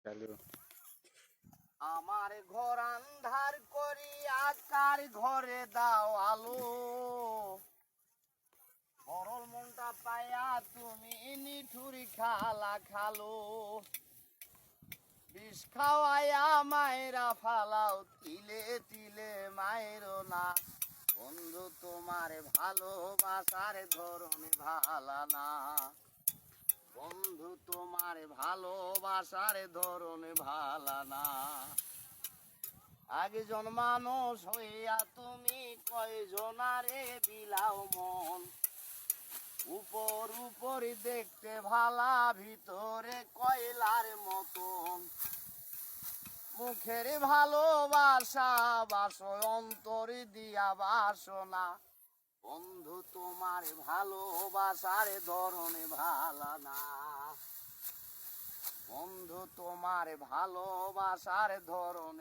চালু। আমার ঘর আন্ধার করিয়া কার ঘরে দাও আলো, সরল মনটা পাইয়া তুমি নিঠুরি খালা খালো, বিষ খাওয়াইয়া মায়েরা ফালাও তিলে তিলে মায়েরও না, বন্ধু তোমার ভালোবাসার ধরন ভালা না, বন্ধু তোমার ভালোবাসার ধরন ভালা না। আগে জন্মানুষ হইয়া তুমি কয়জনারে বিলাও মন, উপর উপর দেখতে ভালা ভিতরে কয়লার মতন, মুখের ভালোবাসা বাসো অন্তর দিয়া বাসনা, বন্ধু তোমার ভালোবাসার ধরন ভালা না, বন্ধু তোমার ভালোবাসার ধরন